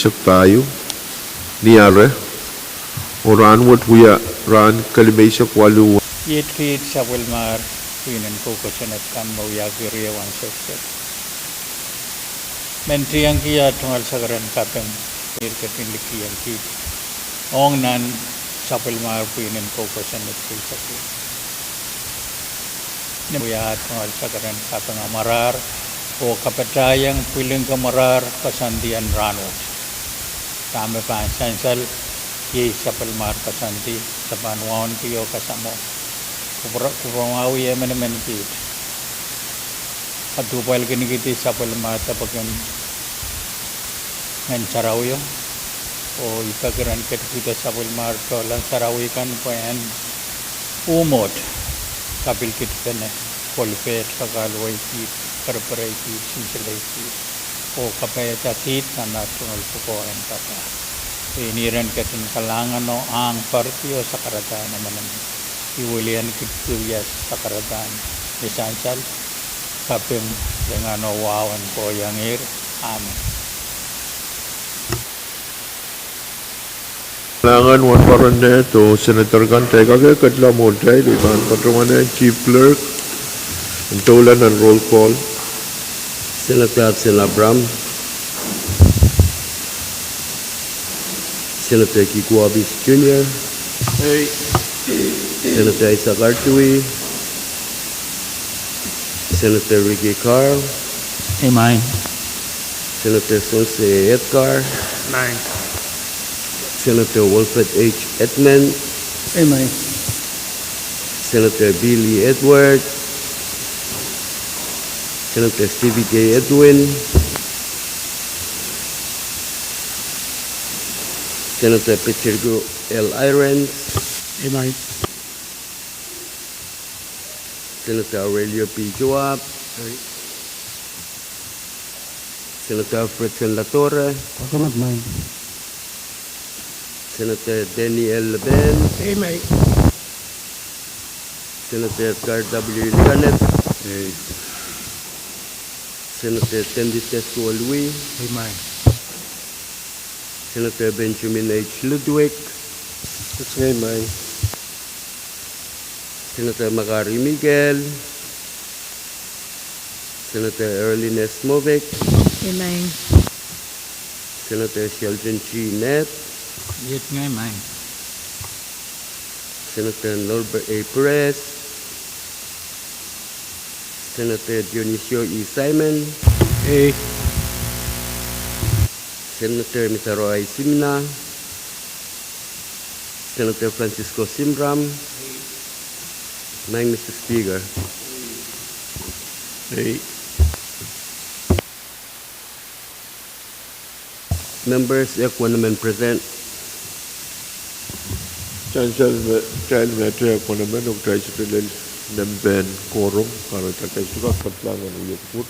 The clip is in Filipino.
tayo niare oran wat huya ran kalimesa kwalu Yet feed Sawilmar, Queen and Focus and Kan Moyagiri one success. Mentriangia Tungal Sagaran Kapeng, Irkatin Liki and Kid. Ong Nan Sawilmar, Queen and Focus and Its Nemuya Tungal Sagaran Kapeng Amarar, O Kapatayang, Pwuhng Kamarar, Kasandi and Ranot. Tama pa Sansal, Ye Sapalmar Kasanti, Sabanwan Pio Kasamo. Kumawi emen kit. At upal kinigiti Sapalmar tapagan ngan Sarawi o ipagaran ket kita Sapalmar tolan Sarawi kan poen umot kabil kit kene kolpet kagalway kit karparay kit sinsilay kit o kapaya kit kana tunol pukoen kata iniran ketin kalangan no ang partiyo sa karata naman iwilian kituyas sa karatan misansal kapim dengan wawan ko yangir amin. Langan wan parande to Senator Kante kage katla montai di ban patrumane Chief Clerk tolan and roll call. Senator Absel Abram, Senator Kikuabis Jr., Hey. Senator Isaac Artui, Senator Ricky Carl, Amen. Senator Sonse Edgar, Amen. Senator Wilfred H. Edmund, Amen. Senator Billy Edward, Senator Stevie J. Edwin, Senator Petergo L. Irons, Amen. Senator Aurelio P. Joab, Senator Alfred Latorre, Senator Denny L. Leben, Amen. Senator Edgar W. Liganet, Senator Tendi Tesko Louis, Amen. Senator Benjamin H. Ludwig, That's ngay may. Senator Makari Miguel, Senator Erlyn S. Movic, Amen. Senator Sheldon G. Nett, Yet ngay man. Senator Norbert A. Perez, Senator Dionisio E. Simon, Eh. Senator Mitaroy Simna, Senator Francisco Simram, Mr. Speaker. Hey. Members, equanimous present. Chancel child matter konamen og try to namben korum para takay suka patlangan uyek put.